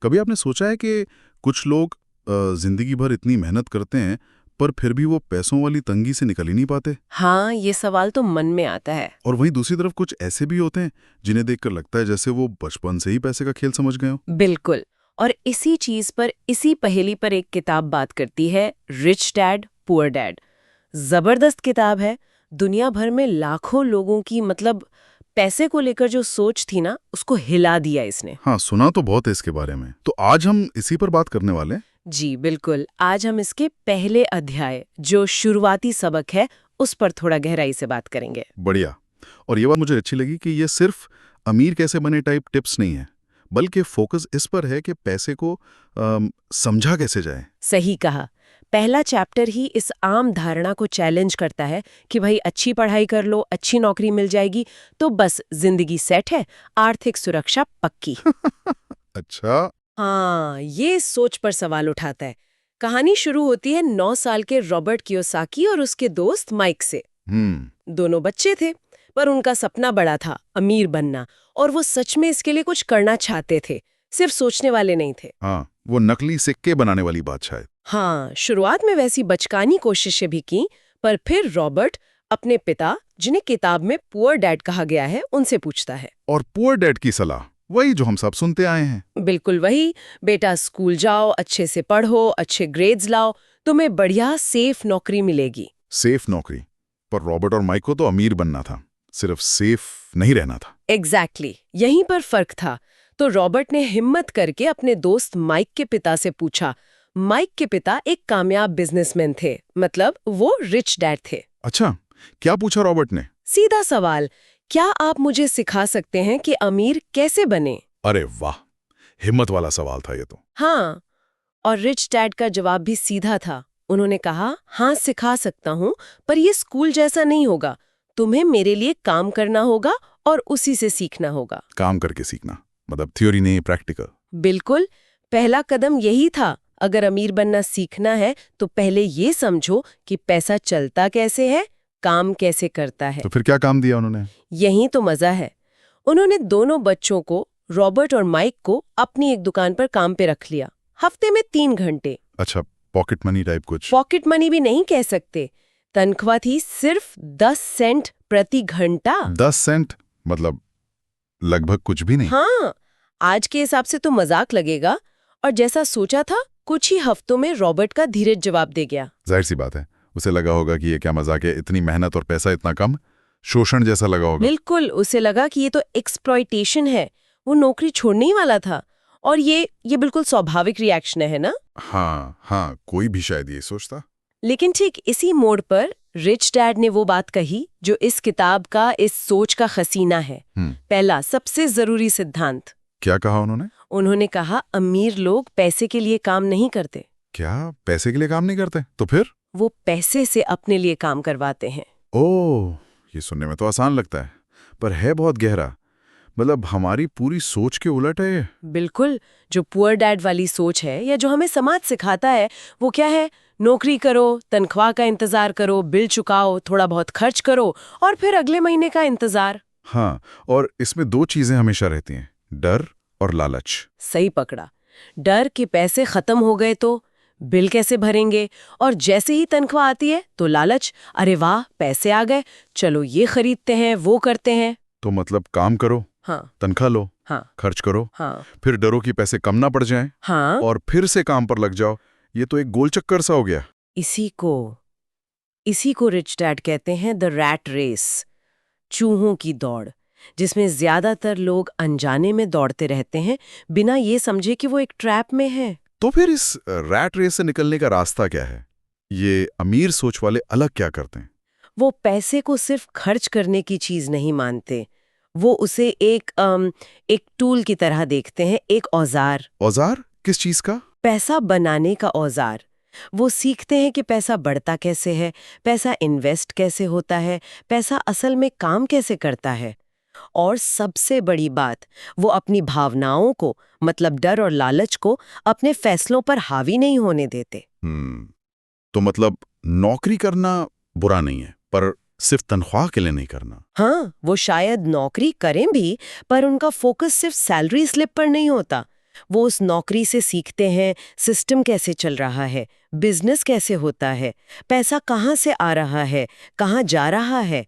कभी आपने सोचा है कि कुछ लोग जिंदगी भर इतनी मेहनत करते हैं पर फिर भी वो पैसों वाली तंगी से निकल ही नहीं पाते? हाँ, ये सवाल तो मन में आता है। और वहीं दूसरी तरफ कुछ ऐसे भी होते हैं जिन्हें देखकर लगता है जैसे वो बचपन से ही पैसे का खेल समझ गए हो। बिल्कुल। और इसी चीज पर, इसी पहेली पर एक किताब बात करती है, रिच डैड पुअर डैड। जबरदस्त किताब है। दुनिया भर में लाखों लोगों की पैसे को लेकर जो सोच थी ना, उसको हिला दिया इसने। हाँ, सुना तो बहुत है इसके बारे में। तो आज हम इसी पर बात करने वाले हैं। जी बिल्कुल। आज हम इसके पहले अध्याय, जो शुरुआती सबक है, उस पर थोड़ा गहराई से बात करेंगे। बढ़िया। और ये बात मुझे अच्छी लगी कि ये सिर्फ अमीर कैसे बने टाइप टिप्स नहीं है, बल्कि फोकस इस पर है कि पैसे को समझा कैसे जाए। सही कहा। पहला चैप्टर ही इस आम धारणा को चैलेंज करता है कि भाई अच्छी पढ़ाई कर लो, अच्छी नौकरी मिल जाएगी तो बस जिंदगी सेट है, आर्थिक सुरक्षा पक्की। अच्छा। हाँ, ये सोच पर सवाल उठाता है। कहानी शुरू होती है 9 साल के रॉबर्ट कियोसाकी और उसके दोस्त माइक से। दोनों बच्चे थे, पर उनका सपना बड़ा था, अमीर बनना, और वो सच में इसके लिए कुछ करना चाहते थे, सिर्फ सोचने वाले नहीं थे। हाँ, वो नकली सिक्के बनाने वाली बात शायद। हाँ, शुरुआत में वैसी बचकानी कोशिशें भी की, पर फिर रॉबर्ट अपने पिता, जिन्हें किताब में पुअर डैड कहा गया है, उनसे पूछता है। और पुअर डैड की सलाह वही जो हम सब सुनते आए हैं। बिल्कुल वही। बेटा स्कूल जाओ, अच्छे से पढ़ो, अच्छे ग्रेड्स लाओ, तुम्हें बढ़िया सेफ नौकरी मिलेगी। सेफ नौकरी? पर रॉबर्ट और माइक को तो अमीर बनना था, सिर्फ सेफ नहीं रहना था। एग्जैक्टली, यहीं पर फर्क था। तो रॉबर्ट ने हिम्मत करके अपने दोस्त माइक के पिता से पूछा। माइक के पिता एक कामयाब बिजनेसमैन थे, वो रिच डैड थे। अच्छा, क्या पूछा रॉबर्ट ने? सीधा सवाल, क्या आप मुझे सिखा सकते हैं कि अमीर कैसे बने? अरे वाह, हिम्मत वाला सवाल था ये तो। हाँ, और रिच डैड का जवाब भी सीधा था। उन्होंने कहा, हाँ सिखा सकता हूँ, पर ये स्कूल जैसा नहीं होगा। तुम्हें मेरे लिए काम करना होगा और उसी से सीखना होगा। काम करके सीखना मतलब थ्योरी नहीं, प्रैक्टिकल। बिल्कुल, पहला कदम यही था। अगर अमीर बनना सीखना है तो पहले ये समझो कि पैसा चलता कैसे है, काम कैसे करता है। तो फिर क्या काम दिया उन्होंने? यही तो मजा है। उन्होंने दोनों बच्चों को, रॉबर्ट और माइक को, अपनी एक दुकान पर काम पे रख लिया, हफ्ते में 3 घंटे। अच्छा, पॉकेट मनी टाइप कुछ? पॉकेट मनी भी नहीं कह सकते। तनख्वाह थी सिर्फ 10 सेंट प्रति घंटा। 10 सेंट मतलब लगभग कुछ भी नहीं। हाँ, आज के हिसाब से तो मजाक लगेगा। और जैसा सोचा था, कुछ ही हफ्तों में रॉबर्ट का धीरज जवाब दे गया। जाहिर सी बात है, उसे लगा होगा कि ये क्या मजाक है, इतनी मेहनत और पैसा इतना कम, शोषण जैसा लगा होगा। बिल्कुल, उसे लगा कि ये तो एक्सप्लॉइटेशन है। वो नौकरी छोड़ने ही वाला था। और ये बिल्कुल स्वाभाविक रिएक्शन है ना? हाँ, कोई भी शायद ये सोचता। लेकिन ठीक इसी मोड़ पर रिच डैड ने वो बात कही जो इस किताब का, इस सोच का खसीना है। पहला, सबसे जरूरी सिद्धांत। क्या कहा उन्होंने? उन्होंने कहा, अमीर लोग पैसे के लिए काम नहीं करते। क्या पैसे के लिए काम नहीं करते? तो फिर? वो पैसे से अपने लिए काम करवाते हैं। ओह, ये सुनने में तो आसान लगता है, पर है बहुत गहरा। मतलब हमारी पूरी सोच के उलट है ये। बिल्कुल, जो पुअर डैड वाली सोच है, या जो हमें समाज सिखाता है, वो क्या है? नौकरी करो, तनख्वाह का इंतजार करो, बिल चुकाओ, थोड़ा बहुत खर्च करो, और फिर अगले महीने का इंतजार। हाँ, और इसमें 2 चीजें हमेशा रहती हैं, डर और लालच। सही पकड़ा। डर कि पैसे खत्म हो गए तो बिल कैसे भरेंगे, और जैसे ही तनख्वाह आती है तो लालच, अरे वाह पैसे आ गए, चलो ये खरीदते हैं, वो करते हैं। तो मतलब काम करो, हाँ, तनख्वाह लो, हाँ, खर्च करो, हाँ, फिर डरो कि पैसे कम ना पड़ जाएं, हाँ, और फिर से काम पर लग जाओ। ये तो एक गोल चक्कर सा हो गया। इसी को रिच डैड कहते हैं द रैट रेस, चूहों की दौड़, जिसमें ज्यादातर लोग अनजाने में दौड़ते रहते हैं, बिना ये समझे कि वो एक ट्रैप में है। तो फिर इस रैट रेस से निकलने का रास्ता क्या है? ये अमीर सोच वाले अलग क्या करते हैं? वो पैसे को सिर्फ खर्च करने की चीज नहीं मानते। वो उसे एक टूल की तरह देखते हैं, एक औजार। औजार? किस चीज का? पैसा बनाने का औजार। वो सीखते हैं कि पैसा बढ़ता कैसे है, पैसा इन्वेस्ट कैसे होता है, पैसा असल में काम कैसे करता है। और सबसे बड़ी बात, वो अपनी भावनाओं को, डर और लालच को, अपने फैसलों पर हावी नहीं होने देते। तो मतलब नौकरी करना बुरा नहीं है, पर सिर्फ तनख्वाह के लिए नहीं करना। हाँ, वो शायद नौकरी करें भी, पर उनका फोकस सिर्फ सैलरी स्लिप पर नहीं होता। वो उस नौकरी से सीखते हैं सिस्टम कैसे चल रहा है, बिजनेस कैसे होता है, पैसा कहाँ से आ रहा है, कहाँ जा रहा है।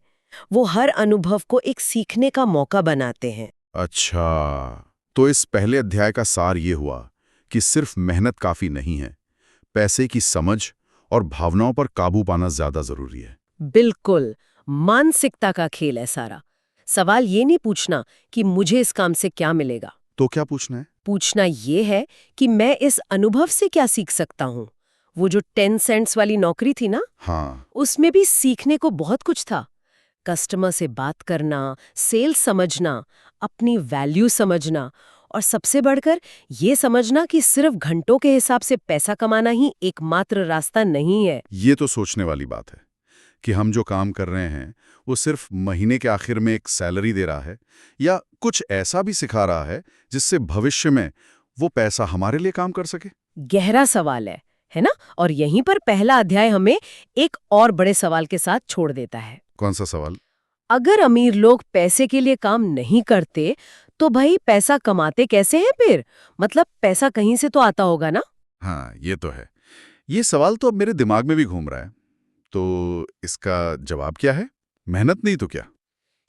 वो हर अनुभव को एक सीखने का मौका बनाते हैं। अच्छा, तो इस पहले अध्याय का सार ये हुआ कि सिर्फ मेहनत काफी नहीं है, पैसे की समझ और भावनाओं पर काबू पाना ज्यादा जरूरी है। बिल्कुल, मानसिकता का खेल है सारा। सवाल ये नहीं पूछना कि मुझे इस काम से क्या मिलेगा। तो क्या पूछना है? पूछना ये है कि मैं इस अनुभव से क्या सीख सकता हूँ। वो जो 10 सेंट्स वाली नौकरी थी ना, हाँ, उसमें भी सीखने को बहुत कुछ था। कस्टमर से बात करना, सेल्स समझना, अपनी वैल्यू समझना और सबसे बढ़कर ये समझना कि सिर्फ घंटों के हिसाब से पैसा कमाना ही एकमात्र रास्ता नहीं है। ये तो सोचने वाली बात है कि हम जो काम कर रहे हैं वो सिर्फ महीने के आखिर में एक सैलरी दे रहा है या कुछ ऐसा भी सिखा रहा है जिससे भविष्य में वो पैसा हमारे लिए काम कर सके। गहरा सवाल है ना? और यहीं पर पहला अध्याय हमें एक और बड़े सवाल के साथ छोड़ देता है। कौन सा सवाल? अगर अमीर लोग पैसे के लिए काम नहीं करते तो भाई पैसा कमाते कैसे हैं फिर? मतलब पैसा कहीं से तो आता होगा ना? हाँ, ये तो है। ये सवाल तो अब मेरे दिमाग में भी घूम रहा है। तो इसका जवाब क्या है? मेहनत नहीं तो क्या?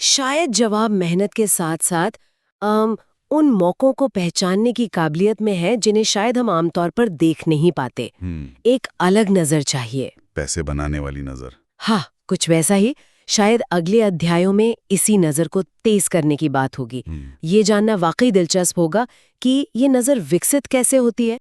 शायद जवाब मेहनत के साथ साथ उन मौकों को पहचानने की काबिलियत में है जिन्हें शायद हम आमतौर पर देख नहीं पाते। एक अलग नजर चाहिए। पैसे बनाने वाली नजर। हाँ, कुछ वैसा ही। शायद अगले अध्यायों में इसी नजर को तेज करने की बात होगी। ये जानना वाकई दिलचस्प होगा कि ये नजर विकसित कैसे होती है।